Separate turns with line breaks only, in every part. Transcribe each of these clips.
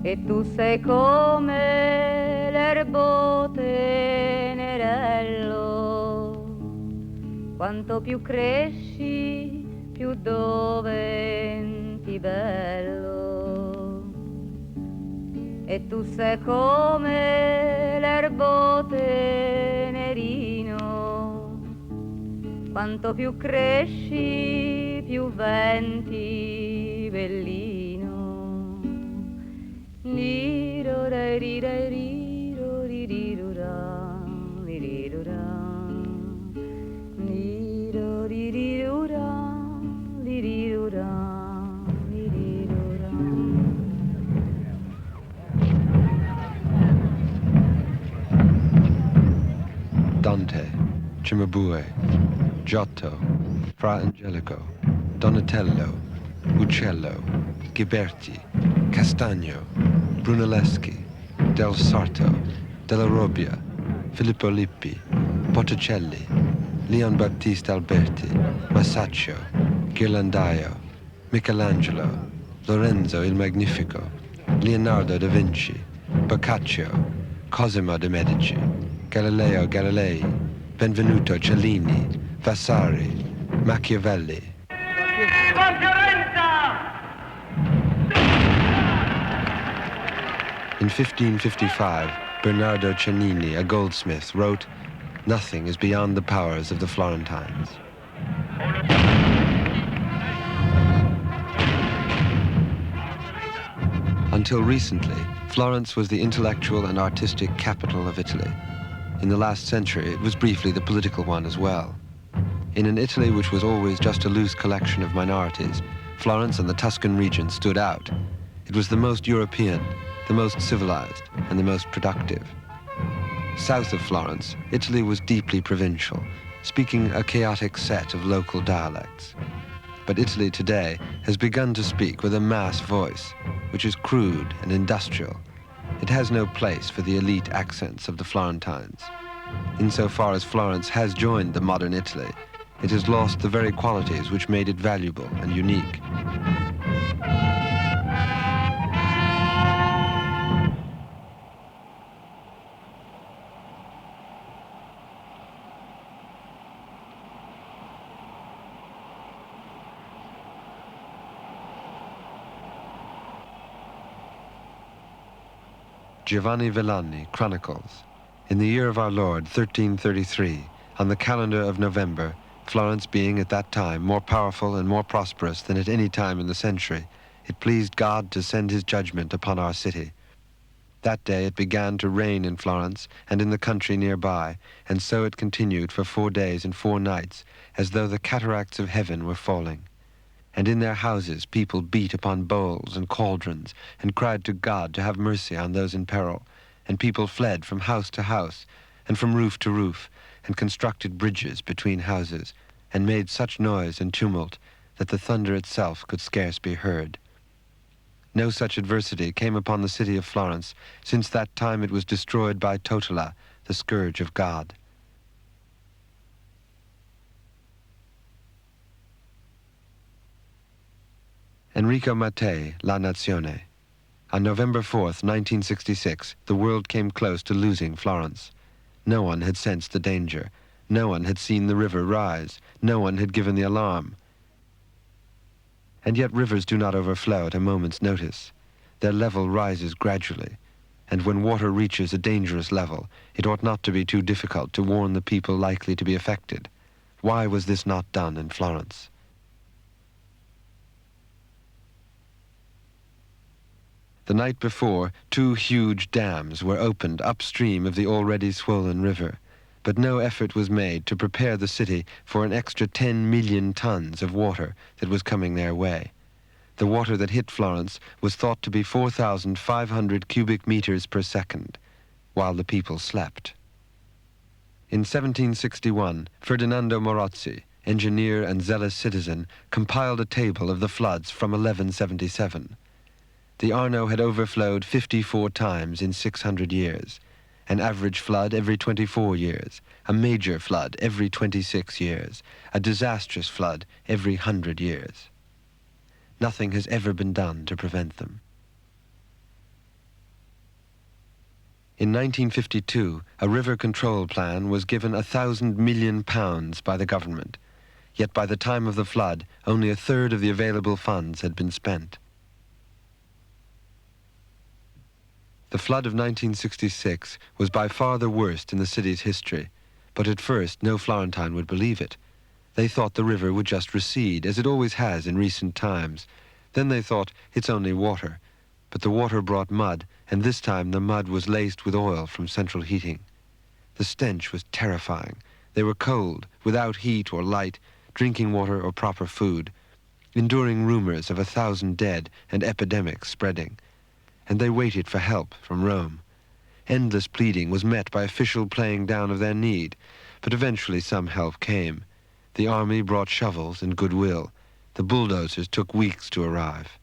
e tu sei come l'erbo tenerello, quanto più cresci più diventi bello, e tu sei come l'erbo tenerino, quanto più cresci più venti bellino. Liro re ri re riro ri riro ra ri riro ra liro ri riro ra li riro ra li riro ra.
Dante, Cimabue, Giotto, Fra Angelico, Donatello, Uccello, Ghiberti, Castagno, Brunelleschi, Del Sarto, Della Robbia, Filippo Lippi, Botticelli, Leon Battista Alberti, Masaccio, Ghirlandaio, Michelangelo, Lorenzo il Magnifico, Leonardo da Vinci, Boccaccio, Cosimo de' Medici, Galileo Galilei, Benvenuto Cellini, Vasari, Machiavelli. In 1555, Bernardo Cennini, a goldsmith, wrote, "Nothing is beyond the powers of the Florentines." Until recently, Florence was the intellectual and artistic capital of Italy. In the last century, it was briefly the political one as well. In an Italy which was always just a loose collection of minorities, Florence and the Tuscan region stood out. It was the most European, the most civilized, and the most productive. South of Florence, Italy was deeply provincial, speaking a chaotic set of local dialects. But Italy today has begun to speak with a mass voice, which is crude and industrial. It has no place for the elite accents of the Florentines. Insofar as Florence has joined the modern Italy, it has lost the very qualities which made it valuable and unique. Giovanni Villani chronicles, in the year of our Lord, 1333, on the calendar of November, Florence being at that time more powerful and more prosperous than at any time in the century, it pleased God to send his judgment upon our city. That day it began to rain in Florence and in the country nearby, and so it continued for 4 days and 4 nights, as though the cataracts of heaven were falling. And in their houses people beat upon bowls and cauldrons, and cried to God to have mercy on those in peril, and people fled from house to house, and from roof to roof, and constructed bridges between houses, and made such noise and tumult that the thunder itself could scarce be heard. No such adversity came upon the city of Florence since that time it was destroyed by Totila, the scourge of God. Enrico Mattei, La Nazione. On November 4th, 1966, the world came close to losing Florence. No one had sensed the danger. No one had seen the river rise. No one had given the alarm. And yet rivers do not overflow at a moment's notice. Their level rises gradually, and when water reaches a dangerous level, it ought not to be too difficult to warn the people likely to be affected. Why was this not done in Florence? The night before, 2 huge dams were opened upstream of the already swollen river, but no effort was made to prepare the city for an extra 10 million tons of water that was coming their way. The water that hit Florence was thought to be 4,500 cubic meters per second, while the people slept. In 1761, Ferdinando Morozzi, engineer and zealous citizen, compiled a table of the floods from 1177. The Arno had overflowed 54 times in 600 years, an average flood every 24 years, a major flood every 26 years, a disastrous flood every 100 years. Nothing has ever been done to prevent them. In 1952, a river control plan was given £1,000 million by the government, yet by the time of the flood, only a third of the available funds had been spent. The flood of 1966 was by far the worst in the city's history, but at first no Florentine would believe it. They thought the river would just recede, as it always has in recent times. Then they thought, it's only water. But the water brought mud, and this time the mud was laced with oil from central heating. The stench was terrifying. They were cold, without heat or light, drinking water or proper food, enduring rumors of 1,000 dead and epidemics spreading. And they waited for help from Rome. Endless pleading was met by official playing down of their need, but eventually some help came. The army brought shovels and goodwill. The bulldozers took weeks to arrive.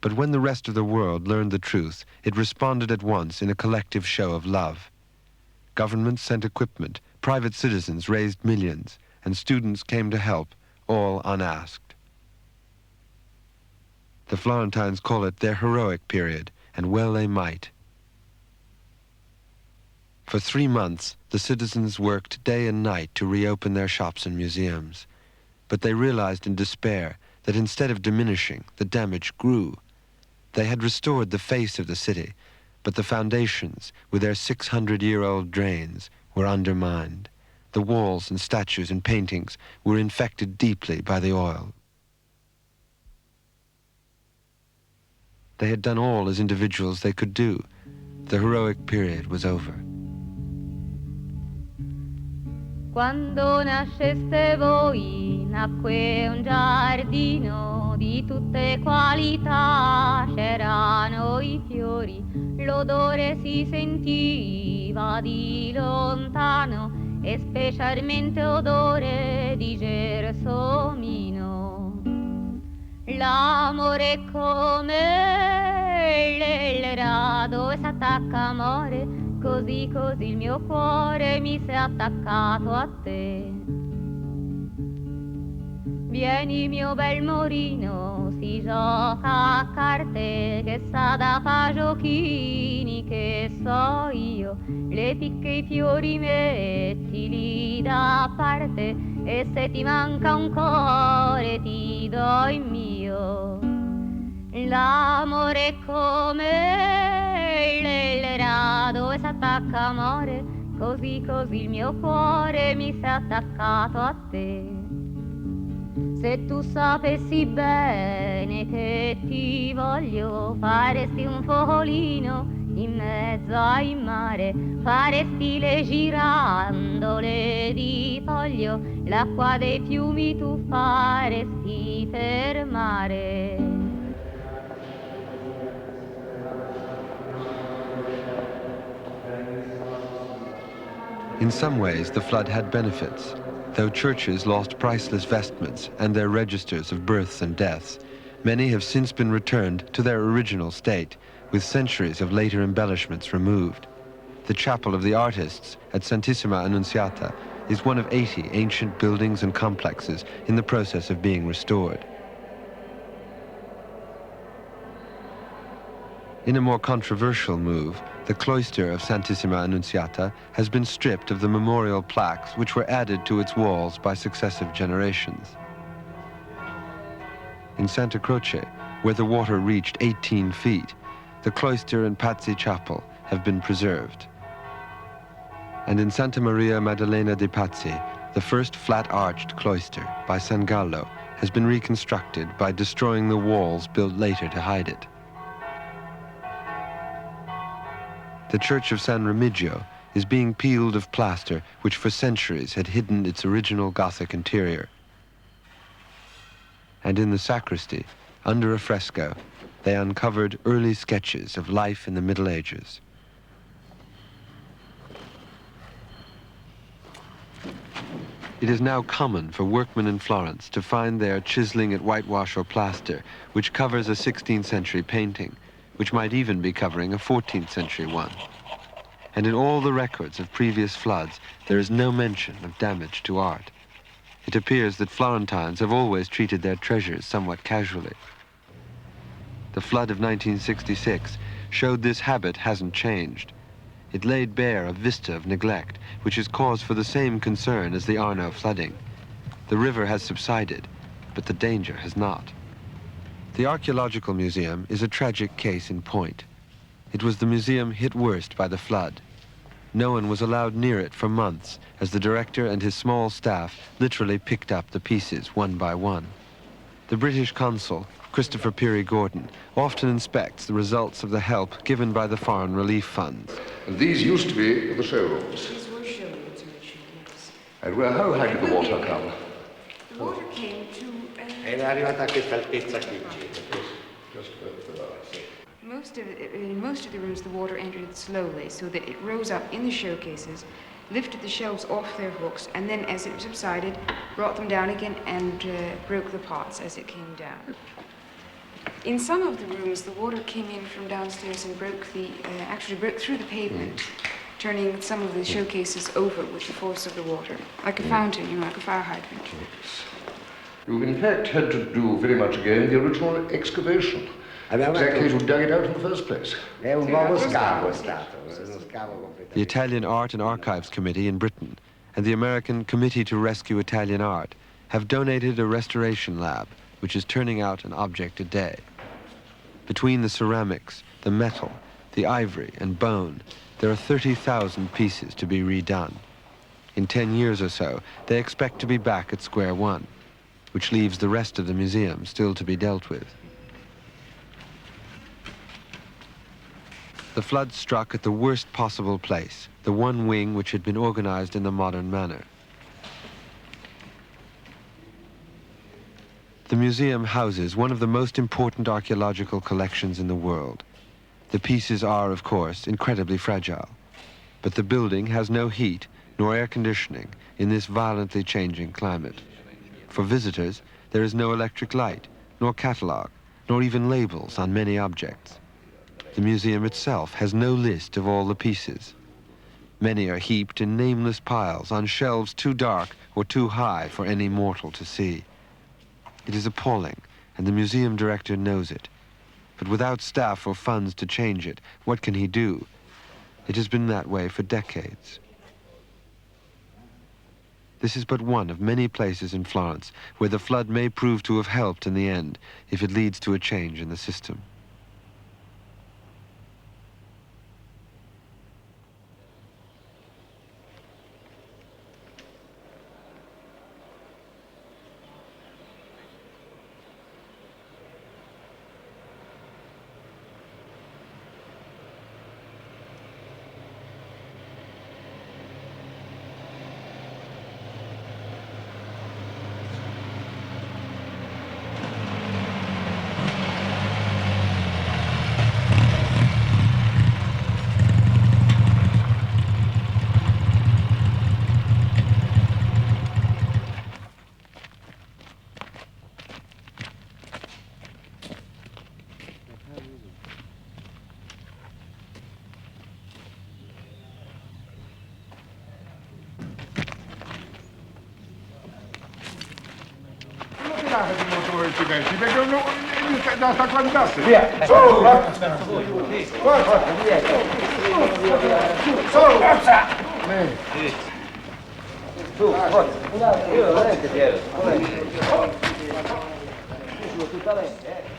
But when the rest of the world learned the truth, it responded at once in a collective show of love. Governments sent equipment, private citizens raised millions, and students came to help, all unasked. The Florentines call it their heroic period, and well they might. For 3 months, the citizens worked day and night to reopen their shops and museums. But they realized in despair that instead of diminishing, the damage grew. They had restored the face of the city, but the foundations, with their 600-year-old drains, were undermined. The walls and statues and paintings were infected deeply by the oil. They had done all as individuals they could do. The heroic period was over.
Quando nasceste voi, nacque un giardino di tutte qualità, c'erano i fiori, l'odore si sentiva di lontano e specialmente odore di gelsomino. L'amore come il rado e s'attacca amore, così così il mio cuore mi si è attaccato a te. Vieni mio bel morino, si gioca a carte, che sa da fa giochini, che so io, le picche e i fiori mettili da parte, e se ti manca un cuore ti do il mio. L'amore come il rado e s'attacca amore, così così il mio cuore mi si è attaccato a te. Se tu sapessi bene che ti voglio, faresti un focolino in mezzo al mare, faresti le girandole di foglio, l'acqua dei fiumi tu faresti fermare.
In some ways, the flood had benefits. Though churches lost priceless vestments and their registers of births and deaths, many have since been returned to their original state, with centuries of later embellishments removed. The Chapel of the Artists at Santissima Annunziata is one of 80 ancient buildings and complexes in the process of being restored. In a more controversial move, the cloister of Santissima Annunziata has been stripped of the memorial plaques which were added to its walls by successive generations. In Santa Croce, where the water reached 18 feet, the cloister and Pazzi Chapel have been preserved. And in Santa Maria Maddalena de Pazzi, the first flat-arched cloister by San Gallo has been reconstructed by destroying the walls built later to hide it. The church of San Remigio is being peeled of plaster which for centuries had hidden its original Gothic interior. And in the sacristy, under a fresco, they uncovered early sketches of life in the Middle Ages. It is now common for workmen in Florence to find there chiseling at whitewash or plaster, which covers a 16th century painting, which might even be covering a 14th century one. And in all the records of previous floods, there is no mention of damage to art. It appears that Florentines have always treated their treasures somewhat casually. The flood of 1966 showed this habit hasn't changed. It laid bare a vista of neglect, which is cause for the same concern as the Arno flooding. The river has subsided, but the danger has not. The Archaeological Museum is a tragic case in point. It was the museum hit worst by the flood. No one was allowed near it for months, as the director and his small staff literally picked up the pieces one by one. The British consul, Christopher Peary Gordon, often inspects the results of the help given by the foreign relief funds.
And these used to be the showrooms.
These were showrooms originally, yes.
And how high did the water come?
The water came to...
È arrivata a questa altezza qui.
Just about there.
In most of the rooms, the water entered slowly, so that it rose up in the showcases, lifted the shelves off their hooks, and then, as it subsided, brought them down again and broke the pots as it came down. In some of the rooms, the water came in from downstairs and actually broke through the pavement, turning some of the showcases over with the force of the water, like a fountain, like a fire hydrant.
You've in fact had to do very much again the original excavation. Exactly who dug it out in the first place.
È un nuovo scavo è stato, uno scavo completamente.
The Italian Art and Archives Committee in Britain and the American Committee to Rescue Italian Art have donated a restoration lab, which is turning out an object a day. Between the ceramics, the metal, the ivory and bone, there are 30,000 pieces to be redone. In 10 years or so, they expect to be back at square one, which leaves the rest of the museum still to be dealt with. The flood struck at the worst possible place, the one wing which had been organized in the modern manner. The museum houses one of the most important archaeological collections in the world. The pieces are, of course, incredibly fragile, but the building has no heat nor air conditioning in this violently changing climate. For visitors, there is no electric light, nor catalog, nor even labels on many objects. The museum itself has no list of all the pieces. Many are heaped in nameless piles on shelves too dark or too high for any mortal to see. It is appalling, and the museum director knows it. But without staff or funds to change it, what can he do? It has been that way for decades. This is but one of many places in Florence where the flood may prove to have helped in the end if it leads to a change in the system.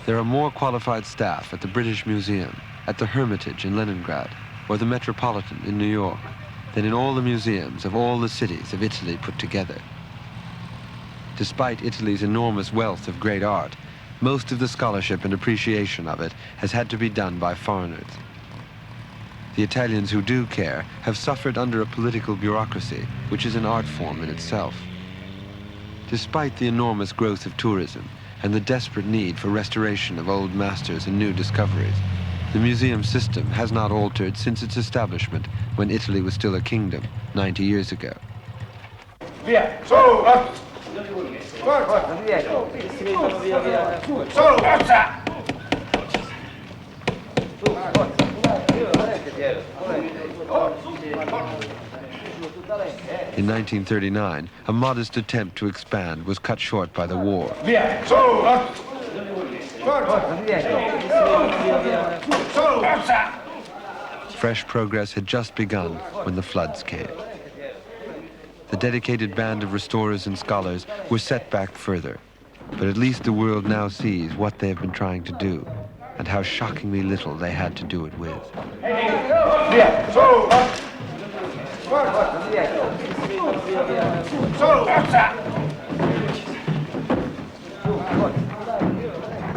There are more qualified staff at the British Museum, at the Hermitage in Leningrad, or the Metropolitan in New York than in all the museums of all the cities of Italy put together. Despite Italy's enormous wealth of great art, most of the scholarship and appreciation of it has had to be done by foreigners. The Italians who do care have suffered under a political bureaucracy, which is an art form in itself. Despite the enormous growth of tourism and the desperate need for restoration of old masters and new discoveries, the museum system has not altered since its establishment when Italy was still a kingdom 90 years ago.
Via! Solo! Solo! Forza!
In 1939, a modest attempt to expand was cut short by the war.
Via! Solo!
Fresh progress had just begun when the floods came. The dedicated band of restorers and scholars were set back further, but at least the world now sees what they have been trying to do and how shockingly little they had to do it with.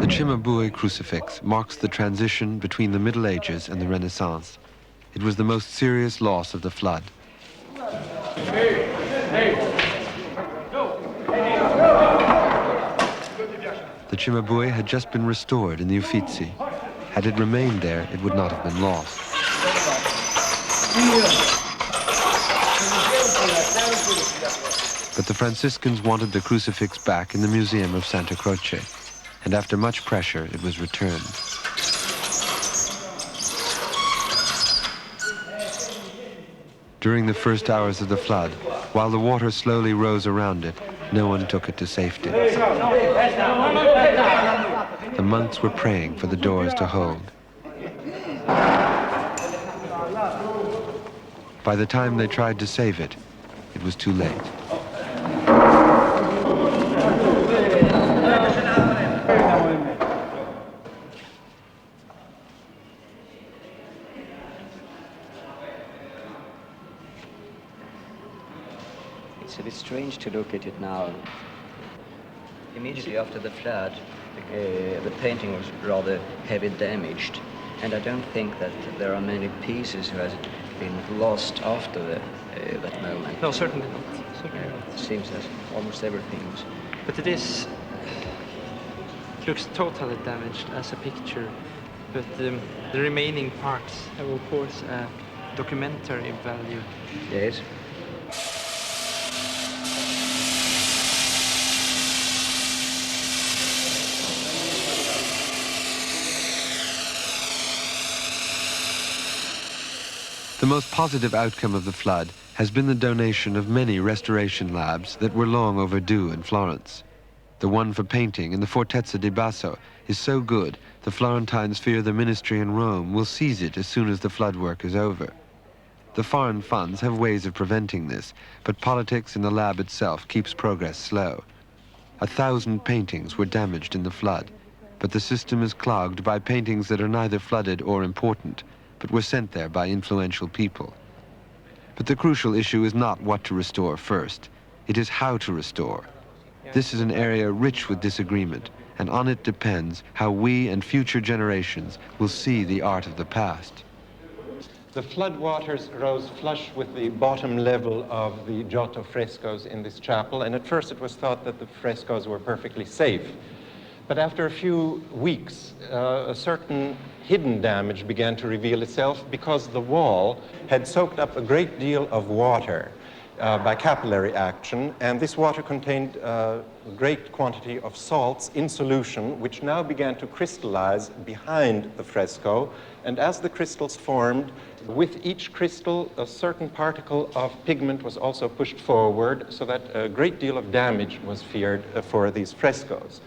The Cimabue crucifix marks the transition between the Middle Ages and the Renaissance. It was the most serious loss of the flood. The Cimabue had just been restored in the Uffizi. Had it remained there, it would not have been lost. But the Franciscans wanted the crucifix back in the Museum of Santa Croce, and after much pressure, it was returned. During the first hours of the flood, while the water slowly rose around it, no one took it to safety. The monks were praying for the doors to hold. By the time they tried to save it, it was too late.
It's a bit strange to look at it now. Immediately after the flood, the painting was rather heavily damaged, and I don't think that there are many pieces who has been lost after that moment.
No, certainly not. Certainly not.
It seems that almost everything was.
But it looks totally damaged as a picture. But the remaining parts have, of course, a documentary value.
Yes.
The most positive outcome of the flood has been the donation of many restoration labs that were long overdue in Florence. The one for painting in the Fortezza di Basso is so good, the Florentines fear the ministry in Rome will seize it as soon as the flood work is over. The foreign funds have ways of preventing this, but politics in the lab itself keeps progress slow. 1,000 paintings were damaged in the flood, but the system is clogged by paintings that are neither flooded or important, but were sent there by influential people. But the crucial issue is not what to restore first, it is how to restore. This is an area rich with disagreement, and on it depends how we and future generations will see the art of the past.
The flood waters rose flush with the bottom level of the Giotto frescoes in this chapel, and at first it was thought that the frescoes were perfectly safe. But after a few weeks, a certain hidden damage began to reveal itself because the wall had soaked up a great deal of water by capillary action, and this water contained a great quantity of salts in solution, which now began to crystallize behind the fresco. And as the crystals formed, with each crystal, a certain particle of pigment was also pushed forward, so that a great deal of damage was feared for these frescoes.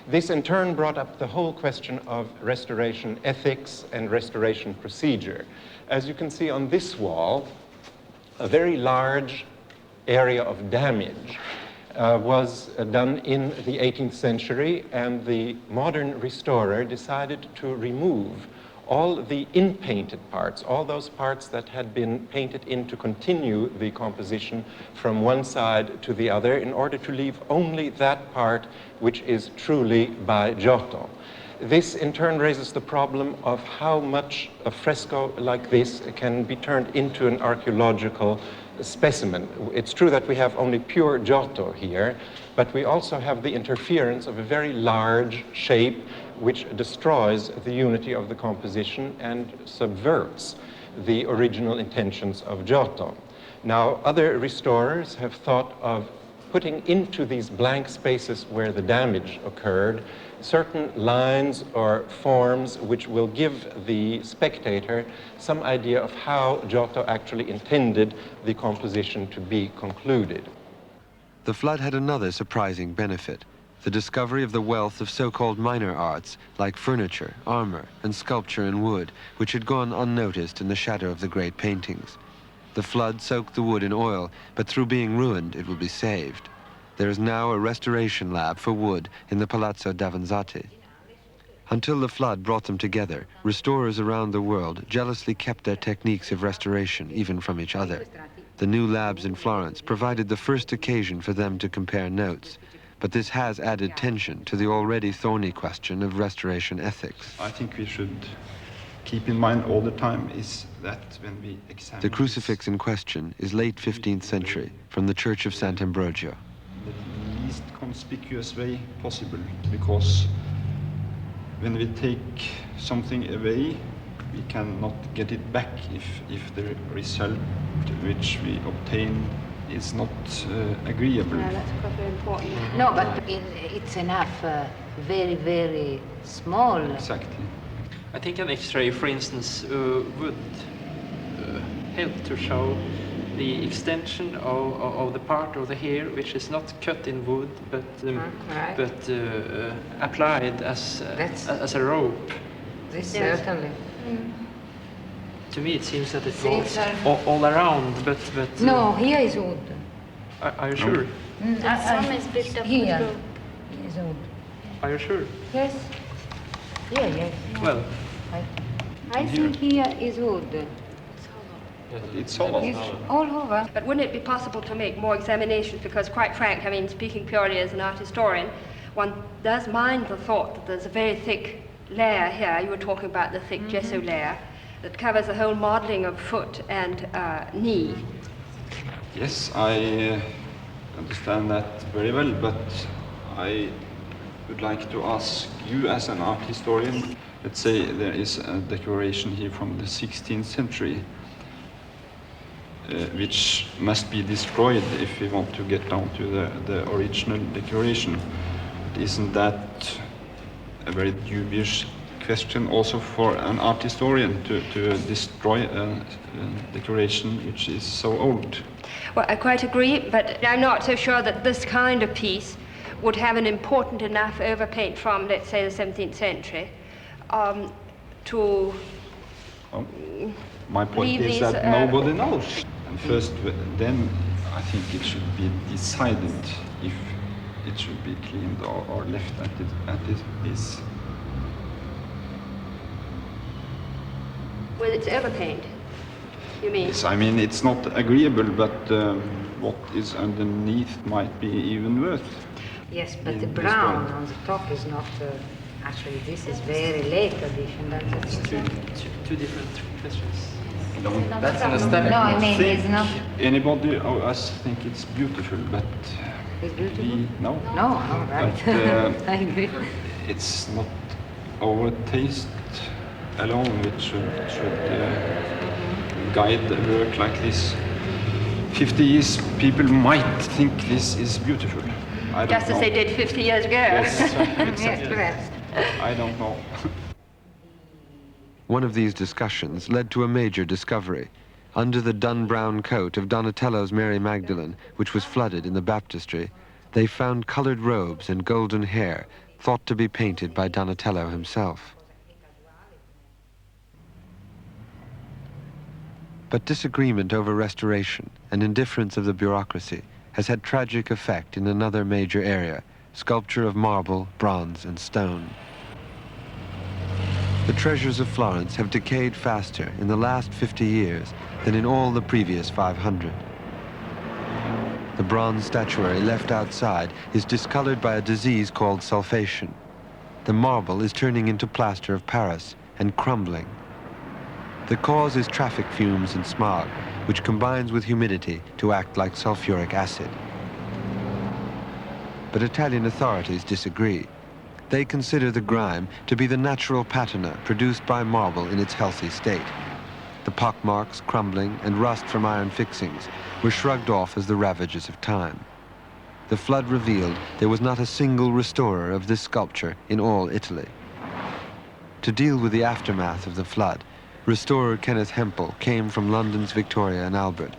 This in turn brought up the whole question of restoration ethics and restoration procedure. As you can see on this wall, a very large area of damage was done in the 18th century, and the modern restorer decided to remove all the in-painted parts, all those parts that had been painted in to continue the composition from one side to the other, in order to leave only that part which is truly by Giotto. This in turn raises the problem of how much a fresco like this can be turned into an archaeological specimen. It's true that we have only pure Giotto here, but we also have the interference of a very large shape which destroys the unity of the composition and subverts the original intentions of Giotto. Now, other restorers have thought of putting into these blank spaces where the damage occurred certain lines or forms which will give the spectator some idea of how Giotto actually intended the composition to be concluded.
The flood had another surprising benefit. the discovery of the wealth of so-called minor arts like furniture, armor, and sculpture in wood, which had gone unnoticed in the shadow of the great paintings. The flood soaked the wood in oil, but through being ruined, it will be saved. There is now a restoration lab for wood in the Palazzo Davanzati. Until the flood brought them together, restorers around the world jealously kept their techniques of restoration even from each other. The new labs in Florence provided the first occasion for them to compare notes, but this has added tension to the already thorny question of restoration ethics.
I think we should keep in mind all the time is that when we examine...
The crucifix in question is late 15th century from the Church of Sant'Ambrogio.
The least conspicuous way possible, because when we take something away, we cannot get it back if the result which we obtain is not agreeable.
No, that's quite very important. No, but it's enough, very, very small.
Exactly.
I think an X-ray, for instance, would help to show the extension of the part of the hair which is not cut in wood, but applied as a rope.
This certainly.
To me, it seems that it goes all around, but
no, here is wood.
Are you sure?
Some is picked up here. Here is wood.
Are you sure?
Yes. Yeah, yes.
Well,
I think here is wood.
It's hollow.
It's all over.
But wouldn't it be possible to make more examinations? Because quite frank, I mean, speaking purely as an art historian, one does mind the thought that there's a very thick layer here. You were talking about the thick gesso layer that covers the whole modeling of foot and knee.
Yes, I understand that very well, but I would like to ask you as an art historian, let's say there is a decoration here from the 16th century which must be destroyed if we want to get down to the original decoration. But isn't that a very dubious question also for an art historian to destroy a decoration which is so old?
Well, I quite agree, but I'm not so sure that this kind of piece would have an important enough overpaint from, let's say, the 17th century to...
Oh, my point is that nobody knows. And first, then I think it should be decided if it should be cleaned or left as it is.
Well, it's overpaint, you mean?
Yes, I mean, it's not agreeable, but what is underneath might be even worse.
Yes, but the brown on the top is not... actually, this is very late addition. That's
two different questions.
No, that's an aesthetic.
No, I mean, it's not...
Anybody of us think it's beautiful, but...
It's beautiful?
No.
No, all right.
But,
I agree.
It's not our taste alone which should guide a work like this. 50 years, people might think this is beautiful. I don't
Just
know.
as they did 50 years ago.
Yes,
Yes, perhaps.
I don't know.
One of these discussions led to a major discovery. Under the dun-brown coat of Donatello's Mary Magdalene, which was flooded in the baptistry, they found colored robes and golden hair, thought to be painted by Donatello himself. But disagreement over restoration and indifference of the bureaucracy has had tragic effect in another major area, sculpture of marble, bronze, and stone. The treasures of Florence have decayed faster in the last 50 years than in all the previous 500. The bronze statuary left outside is discolored by a disease called sulfation. The marble is turning into plaster of Paris and crumbling. The cause is traffic fumes and smog, which combines with humidity to act like sulfuric acid. But Italian authorities disagree. They consider the grime to be the natural patina produced by marble in its healthy state. The pockmarks, crumbling, and rust from iron fixings were shrugged off as the ravages of time. The flood revealed there was not a single restorer of this sculpture in all Italy. To deal with the aftermath of the flood, restorer Kenneth Hempel came from London's Victoria and Albert.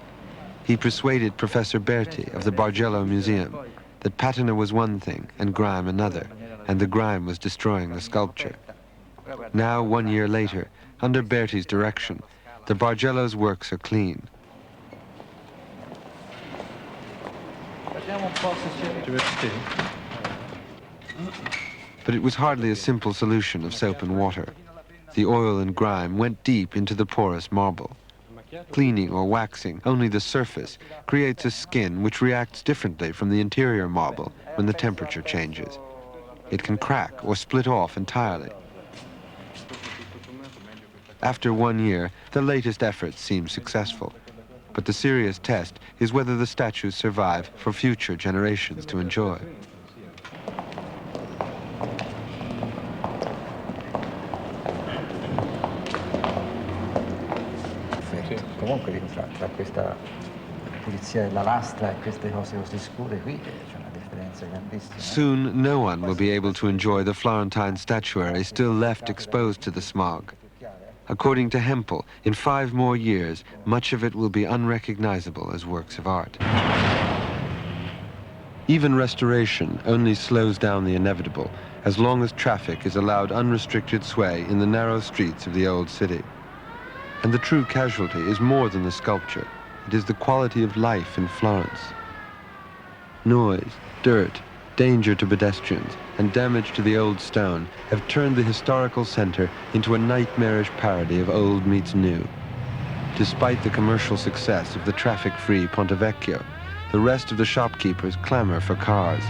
He persuaded Professor Berti of the Bargello Museum that patina was one thing and grime another, and the grime was destroying the sculpture. Now, 1 year later, under Berti's direction, the Bargello's works are clean. But it was hardly a simple solution of soap and water. The oil and grime went deep into the porous marble. Cleaning or waxing only the surface creates a skin which reacts differently from the interior marble when the temperature changes. It can crack or split off entirely. After 1 year, the latest efforts seem successful. But the serious test is whether the statues survive for future generations to enjoy.
Comunque tra questa pulizia della lastra e queste cose così scure qui c'è una differenza grandissima.
Soon no one will be able to enjoy the Florentine statuary still left exposed to the smog. According to Hempel, in 5 more years, much of it will be unrecognizable as works of art. Even restoration only slows down the inevitable as long as traffic is allowed unrestricted sway in the narrow streets of the old city. And the true casualty is more than the sculpture. It is the quality of life in Florence. Noise, dirt, danger to pedestrians, and damage to the old stone have turned the historical center into a nightmarish parody of old meets new. Despite the commercial success of the traffic-free Ponte Vecchio, the rest of the shopkeepers clamor for cars.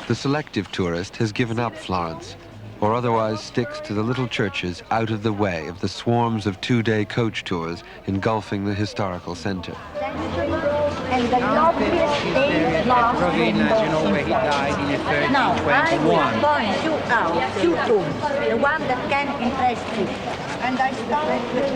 The selective tourist has given up Florence, or otherwise sticks to the little churches out of the way of the swarms of 2-day coach tours engulfing the historical center.
And the loveliest day last window. You know where he died in 1321. Now, I will point you out 2 tombs, the one that can impress you. And I start with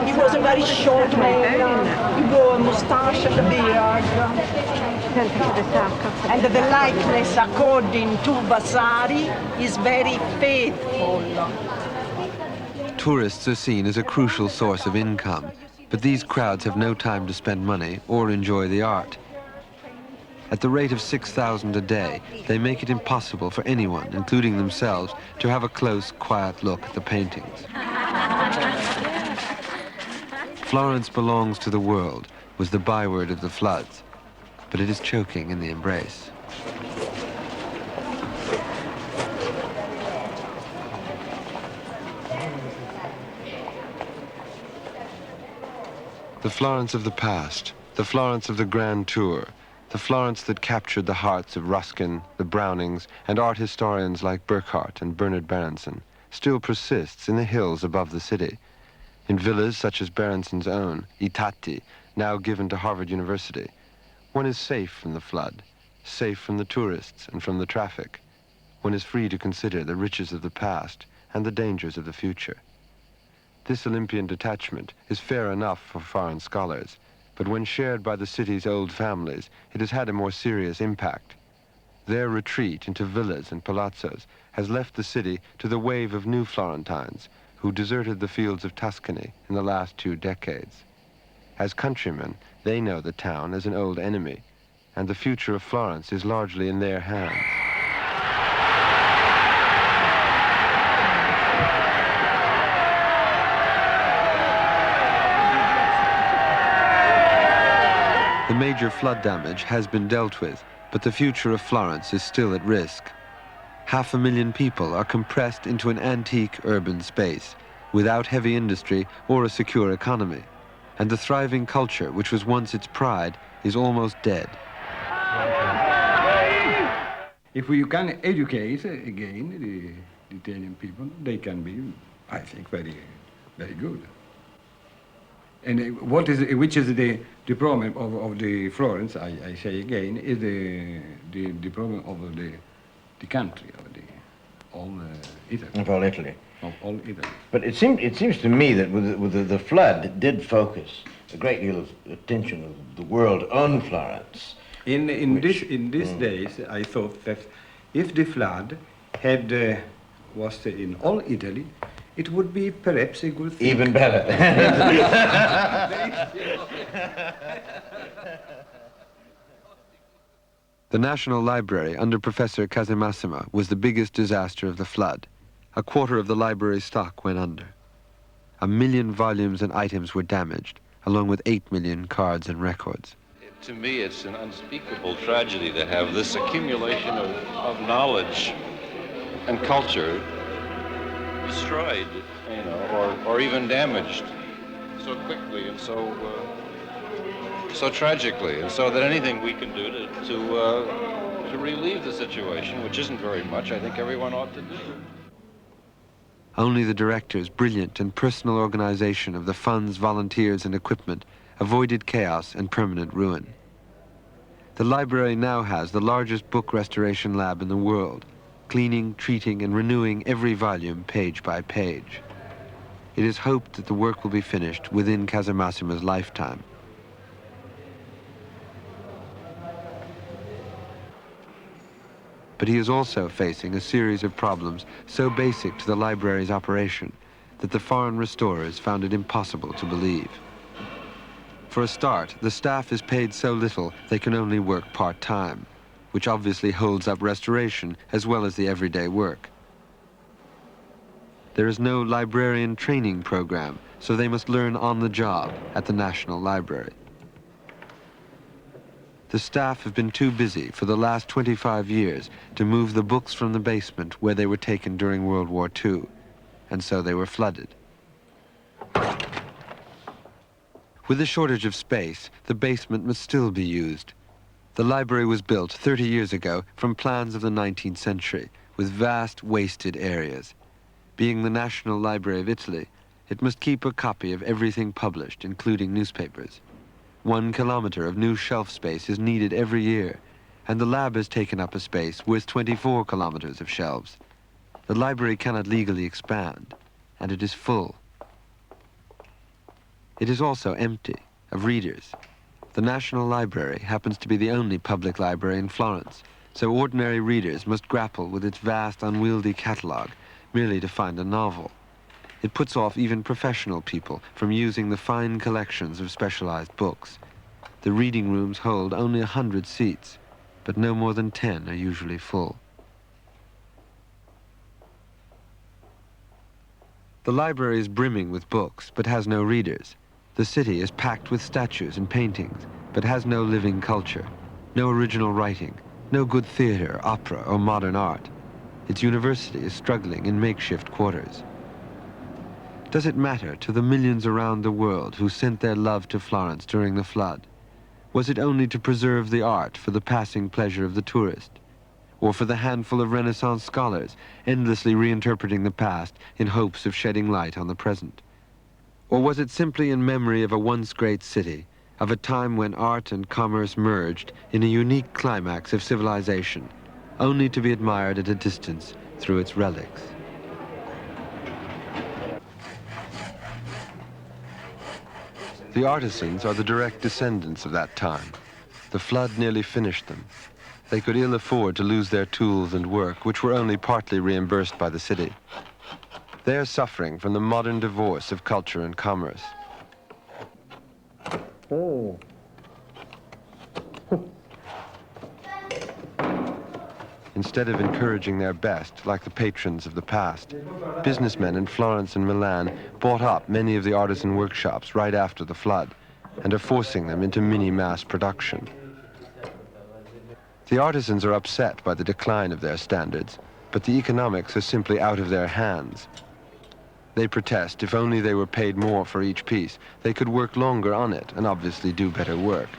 He was a very short man. He wore a moustache and a beard. And the likeness, according to Vasari, is very faithful.
Tourists are seen as a crucial source of income, but these crowds have no time to spend money or enjoy the art. At the rate of 6,000 a day, they make it impossible for anyone, including themselves, to have a close, quiet look at the paintings. Florence belongs to the world, was the byword of the floods, but it is choking in the embrace. The Florence of the past, the Florence of the Grand Tour, the Florence that captured the hearts of Ruskin, the Brownings, and art historians like Burckhardt and Bernard Berenson, still persists in the hills above the city. In villas such as Berenson's own, I Tatti, now given to Harvard University, one is safe from the flood, safe from the tourists and from the traffic. One is free to consider the riches of the past and the dangers of the future. This Olympian detachment is fair enough for foreign scholars, but when shared by the city's old families, it has had a more serious impact. Their retreat into villas and palazzos has left the city to the wave of new Florentines who deserted the fields of Tuscany in the last 2 decades. As countrymen, they know the town as an old enemy, and the future of Florence is largely in their hands. The major flood damage has been dealt with, but the future of Florence is still at risk. 500,000 people are compressed into an antique urban space, without heavy industry or a secure economy, and the thriving culture, which was once its pride, is almost dead.
If we can educate again the Italian people, they can be, I think, very, very good. And which is the problem of the Florence, I say again, is the problem of the country, of all Italy.
Of all Italy.
Of all Italy.
But it seems to me that with the flood, it did focus a great deal of attention of the world on Florence.
In these days, I thought that if the flood was in all Italy, it would be perhaps a good thing.
Even better.
The National Library under Professor Casamassima was the biggest disaster of the flood. A quarter of the library's stock went under. 1 million volumes and items were damaged, along with 8 million cards and records.
To me, it's an unspeakable tragedy to have this accumulation of knowledge and culture destroyed, you know, or even damaged so quickly and so tragically, and so that anything we can do to relieve the situation, which isn't very much, I think everyone ought to do.
Only the director's brilliant and personal organization of the funds, volunteers, and equipment avoided chaos and permanent ruin. The library now has the largest book restoration lab in the world, cleaning, treating, and renewing every volume page by page. It is hoped that the work will be finished within Casamassima's lifetime. But he is also facing a series of problems so basic to the library's operation that the foreign restorers found it impossible to believe. For a start, the staff is paid so little they can only work part-time, which obviously holds up restoration as well as the everyday work. There is no librarian training program, so they must learn on the job at the National Library. The staff have been too busy for the last 25 years to move the books from the basement where they were taken during World War II, and so they were flooded. With a shortage of space, the basement must still be used. The library was built 30 years ago from plans of the 19th century, with vast wasted areas. Being the National Library of Italy, it must keep a copy of everything published, including newspapers. 1 kilometer of new shelf space is needed every year, and the lab has taken up a space worth 24 kilometers of shelves. The library cannot legally expand, and it is full. It is also empty of readers. The National Library happens to be the only public library in Florence, so ordinary readers must grapple with its vast, unwieldy catalogue merely to find a novel. It puts off even professional people from using the fine collections of specialized books. The reading rooms hold only 100 seats, but no more than 10 are usually full. The library is brimming with books, but has no readers. The city is packed with statues and paintings, but has no living culture, no original writing, no good theater, opera, or modern art. Its university is struggling in makeshift quarters. Does it matter to the millions around the world who sent their love to Florence during the flood? Was it only to preserve the art for the passing pleasure of the tourist? Or for the handful of Renaissance scholars endlessly reinterpreting the past in hopes of shedding light on the present? Or was it simply in memory of a once great city, of a time when art and commerce merged in a unique climax of civilization, only to be admired at a distance through its relics? The artisans are the direct descendants of that time. The flood nearly finished them. They could ill afford to lose their tools and work, which were only partly reimbursed by the city. They are suffering from the modern divorce of culture and commerce.
Oh.
Instead of encouraging their best, like the patrons of the past, businessmen in Florence and Milan bought up many of the artisan workshops right after the flood and are forcing them into mini-mass production. The artisans are upset by the decline of their standards, but the economics are simply out of their hands. They protest if only they were paid more for each piece, they could work longer on it and obviously do better work.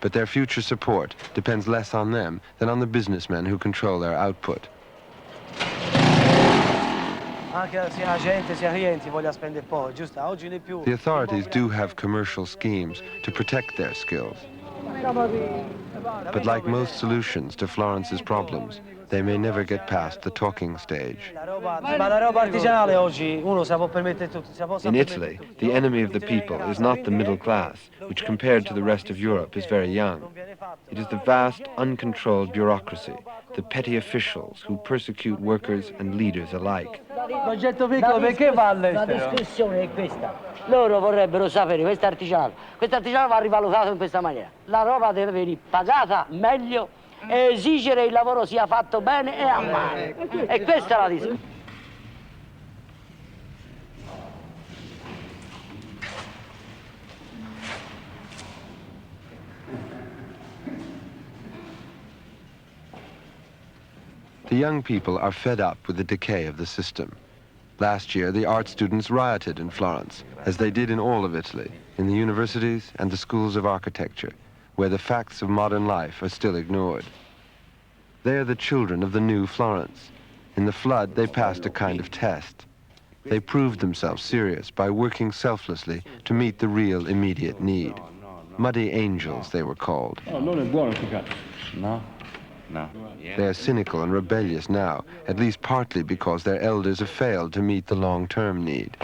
but their future support depends less on them than on the businessmen who control their output. The authorities do have commercial schemes to protect their skills. But like most solutions to Florence's problems, they may never get past the talking stage. In Italy, the enemy of the people is not the middle class, which compared to the rest of Europe is very young. It is the vast, uncontrolled bureaucracy, the petty officials who persecute workers and leaders alike.
La discussione è questa. Loro vorrebbero sapere questo artigiano va rivalutato in questa maniera. La roba deve venire pagata meglio e esigere che il lavoro sia fatto bene e a mano. E questa è la discussione.
The young people are fed up with the decay of the system. Last year, the art students rioted in Florence, as they did in all of Italy, in the universities and the schools of architecture, where the facts of modern life are still ignored. They are the children of the new Florence. In the flood, they passed a kind of test. They proved themselves serious by working selflessly to meet the real immediate need. Muddy angels, they were called. They are cynical and rebellious now, at least partly because their elders have failed to meet the long-term need.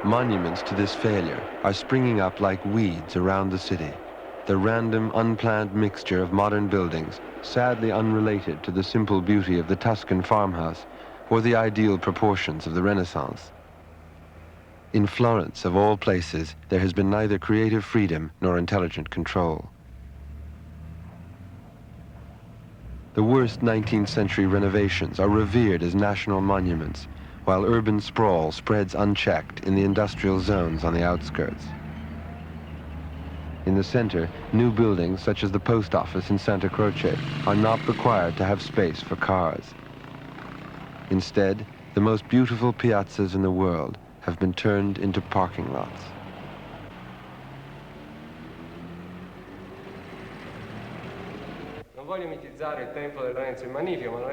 Monuments to this failure are springing up like weeds around the city. The random, unplanned mixture of modern buildings, sadly unrelated to the simple beauty of the Tuscan farmhouse or the ideal proportions of the Renaissance. In Florence, of all places, there has been neither creative freedom nor intelligent control. The worst 19th century renovations are revered as national monuments, while urban sprawl spreads unchecked in the industrial zones on the outskirts. In the center, new buildings such as the post office in Santa Croce are not required to have space for cars. Instead, the most beautiful piazzas in the world have been turned into parking lots.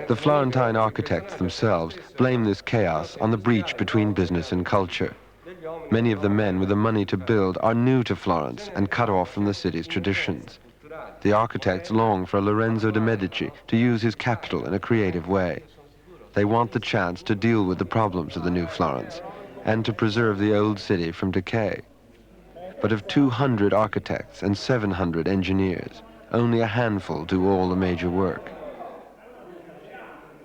The Florentine architects themselves blame this chaos on the breach between business and culture. Many of the men with the money to build are new to Florence and cut off from the city's traditions. The architects long for Lorenzo de' Medici to use his capital in a creative way. They want the chance to deal with the problems of the new Florence and to preserve the old city from decay. But of 200 architects and 700 engineers, only a handful do all the major work.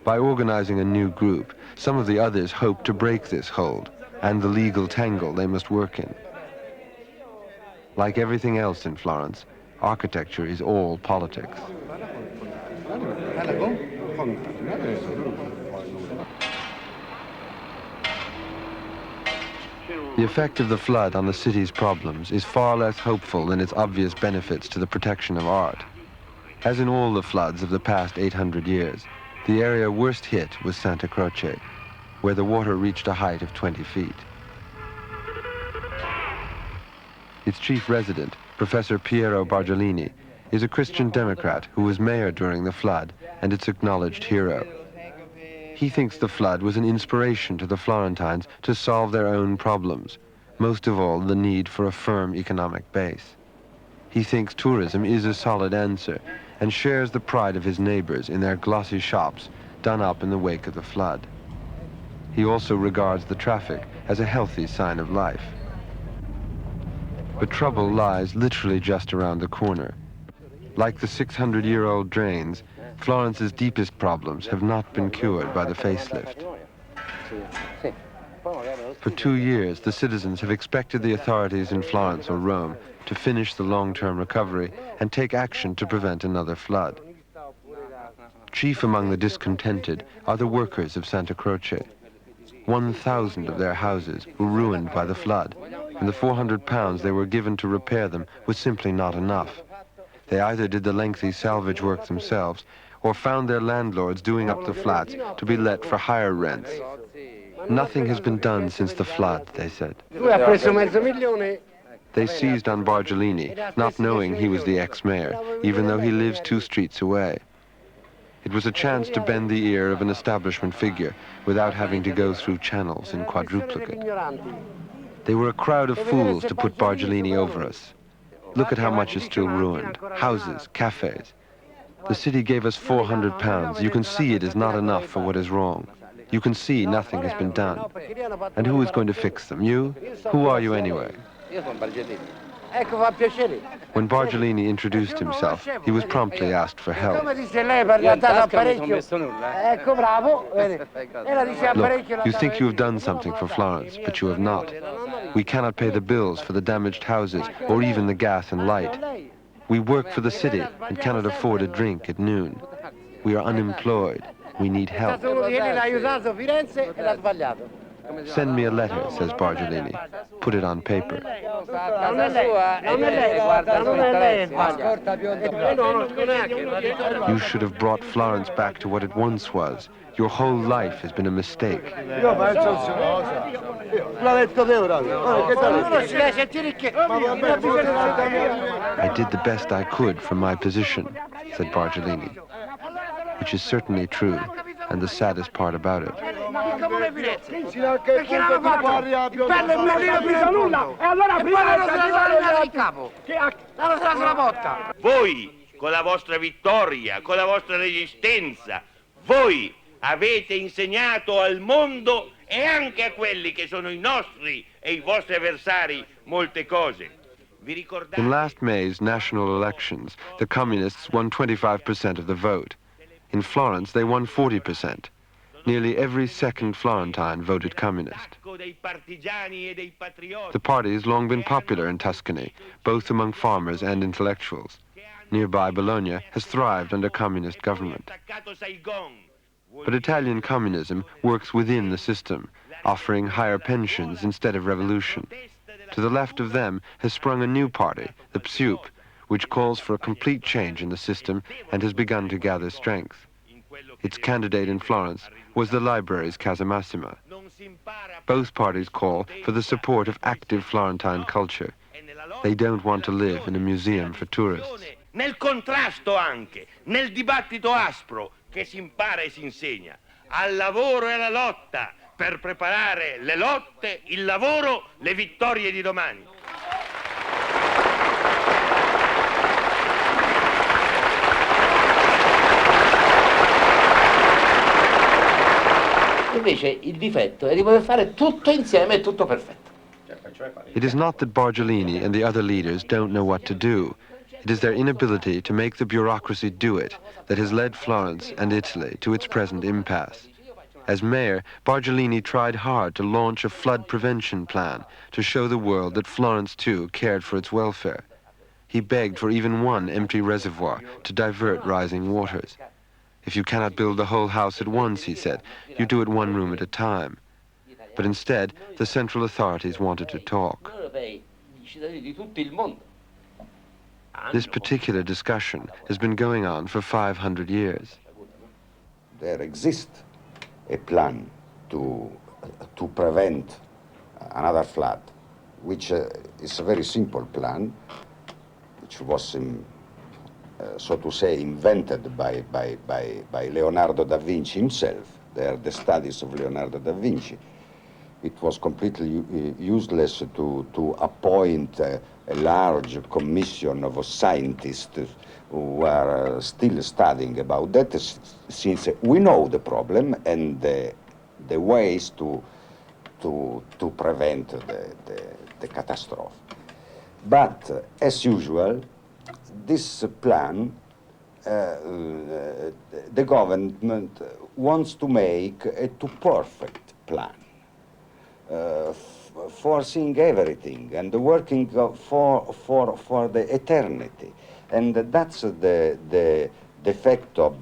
By organizing a new group, some of the others hope to break this hold and the legal tangle they must work in. Like everything else in Florence, architecture is all politics. The effect of the flood on the city's problems is far less hopeful than its obvious benefits to the protection of art. As in all the floods of the past 800 years, the area worst hit was Santa Croce, where the water reached a height of 20 feet. Its chief resident, Professor Piero Bargellini, is a Christian Democrat who was mayor during the flood and its acknowledged hero. He thinks the flood was an inspiration to the Florentines to solve their own problems, most of all the need for a firm economic base. He thinks tourism is a solid answer and shares the pride of his neighbors in their glossy shops done up in the wake of the flood. He also regards the traffic as a healthy sign of life. But trouble lies literally just around the corner. Like the 600-year-old drains, Florence's deepest problems have not been cured by the facelift. For 2 years, the citizens have expected the authorities in Florence or Rome to finish the long-term recovery and take action to prevent another flood. Chief among the discontented are the workers of Santa Croce. 1,000 of their houses were ruined by the flood, and the £400 they were given to repair them was simply not enough. They either did the lengthy salvage work themselves or found their landlords doing up the flats to be let for higher rents. Nothing has been done since the flood, they said. They seized on Bargellini, not knowing he was the ex-mayor, even though he lives 2 streets away. It was a chance to bend the ear of an establishment figure without having to go through channels in quadruplicate. They were a crowd of fools to put Bargellini over us. Look at how much is still ruined. Houses, cafes. The city gave us £400. You can see it is not enough for what is wrong. You can see nothing has been done. And who is going to fix them? You? Who are you anyway? When Bargellini introduced himself, he was promptly asked for help. Look, you think you have done something for Florence, but you have not. We cannot pay the bills for the damaged houses or even the gas and light. We work for the city and cannot afford a drink at noon. We are unemployed. We need help. Send me a letter, says Bargellini. Put it on paper. You should have brought Florence back to what it once was. Your whole life has been a mistake. I did the best I could from my position, said Bargellini, which is certainly true, and the saddest part about it.
Voi, con la vostra vittoria, con la vostra resistenza, voi avete insegnato al mondo e anche a quelli che sono i nostri e i vostri avversari molte cose.
In last May's national elections, the communists won 25% of the vote. In Florence, they won 40%. Nearly every second Florentine voted communist. The party has long been popular in Tuscany, both among farmers and intellectuals. Nearby Bologna has thrived under communist government. But Italian communism works within the system, offering higher pensions instead of revolution. To the left of them has sprung a new party, the PSUP, which calls for a complete change in the system and has begun to gather strength. Its candidate in Florence was the library's Casamassima. Both parties call for the support of active Florentine culture. They don't want to live in a museum for tourists.
Nel contrasto anche, nel dibattito aspro che si impara e si insegna, al lavoro e alla lotta per preparare le lotte, il lavoro, le vittorie di domani.
Invece il difetto è di poter fare tutto insieme e tutto perfetto.
It is not that Bargellini and the other leaders don't know what to do. It is their inability to make the bureaucracy do it that has led Florence and Italy to its present impasse. As mayor, Bargellini tried hard to launch a flood prevention plan to show the world that Florence too cared for its welfare. He begged for even one empty reservoir to divert rising waters. If you cannot build the whole house at once, he said, you do it one room at a time. But instead, the central authorities wanted to talk. This particular discussion has been going on for 500 years.
There exists a plan to prevent another flood, which is a very simple plan, which was, so to say, invented by Leonardo da Vinci himself. They are the studies of Leonardo da Vinci. It was completely useless to appoint a large commission of scientists who are still studying about that, since we know the problem and the ways to prevent the catastrophe. But as usual, this plan, the government wants to make a too perfect plan, foreseeing everything and working for the eternity. And that's the effect of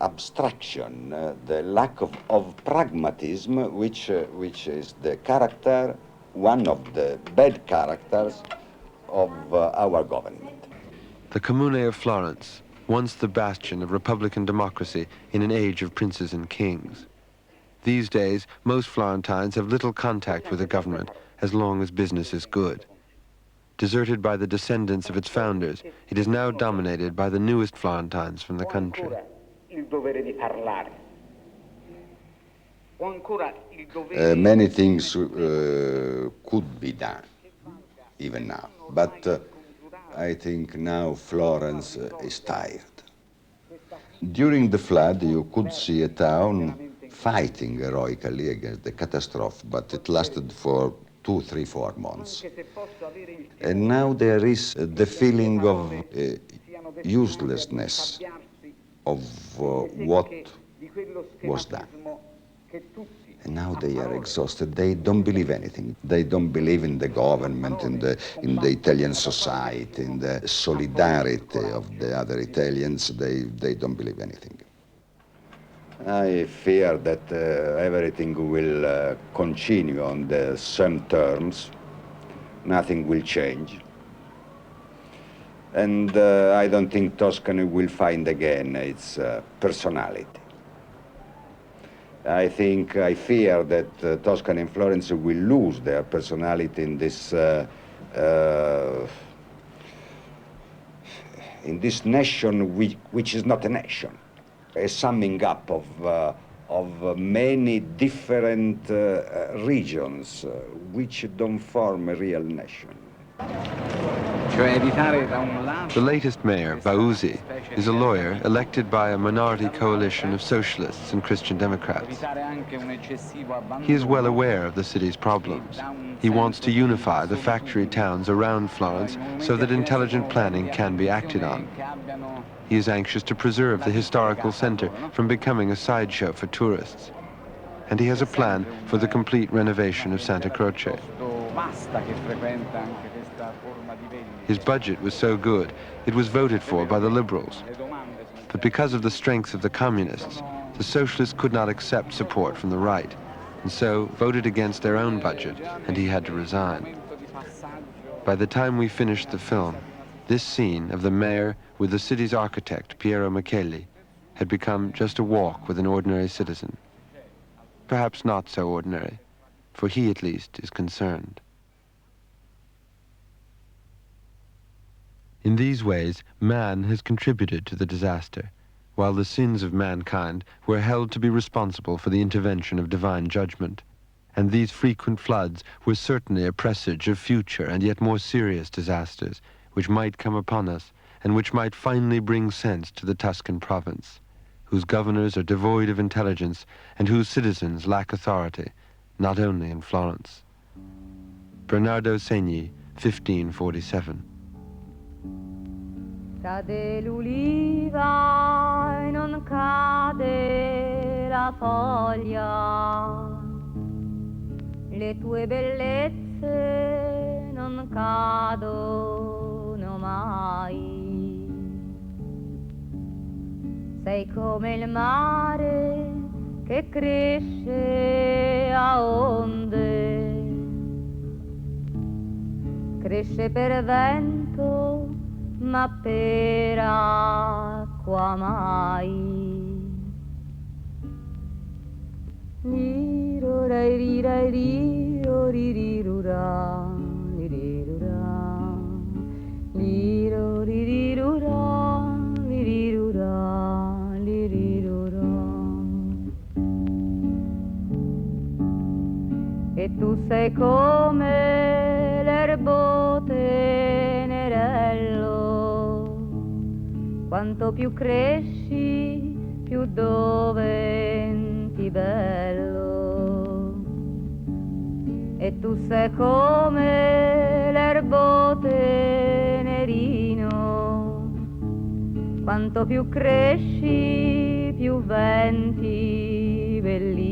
abstraction, the lack of pragmatism, which is the character, one of the bad characters of our government.
The Comune of Florence, once the bastion of Republican democracy in an age of princes and kings. These days, most Florentines have little contact with the government as long as business is good. Deserted by the descendants of its founders, it is now dominated by the newest Florentines from the country.
Many things could be done, even now. But I think now Florence is tired. During the flood, you could see a town fighting heroically against the catastrophe, but it lasted for 2, 3, 4 months. And now there is the feeling of uselessness of what was done. And now they are exhausted. They don't believe anything. They don't believe in the government, in the Italian society, in the solidarity of the other Italians. They don't believe anything. I fear that everything will continue on the same terms. Nothing will change. And I don't think Tuscany will find again its personality. I fear that Tuscany and Florence will lose their personality in this nation which is not a nation, a summing up of many different regions which don't form a real nation.
The latest mayor, Bauzzi, is a lawyer elected by a minority coalition of socialists and Christian Democrats. He is well aware of the city's problems. He wants to unify the factory towns around Florence so that intelligent planning can be acted on. He is anxious to preserve the historical center from becoming a sideshow for tourists. And he has a plan for the complete renovation of Santa Croce. His budget was so good, it was voted for by the liberals. But because of the strength of the communists, the socialists could not accept support from the right, and so voted against their own budget, and he had to resign. By the time we finished the film, this scene of the mayor with the city's architect, Piero Micheli, had become just a walk with an ordinary citizen. Perhaps not so ordinary, for he at least is concerned. In these ways, man has contributed to the disaster, while the sins of mankind were held to be responsible for the intervention of divine judgment. And these frequent floods were certainly a presage of future and yet more serious disasters, which might come upon us, and which might finally bring sense to the Tuscan province, whose governors are devoid of intelligence and whose citizens lack authority, not only in Florence. Bernardo Segni, 1547.
Cade l'uliva e non cade la foglia, le tue bellezze non cadono mai. Sei come il mare che cresce a onde, cresce per vento ma per acqua mai. Liro rai rirai riro ririrura lirirura, liro ririrura lirirura lirirura. E tu sei come l'erbo tenerello, quanto più cresci, più diventi bello. E tu sei come l'erbo tenerino, quanto più cresci, più venti bellino.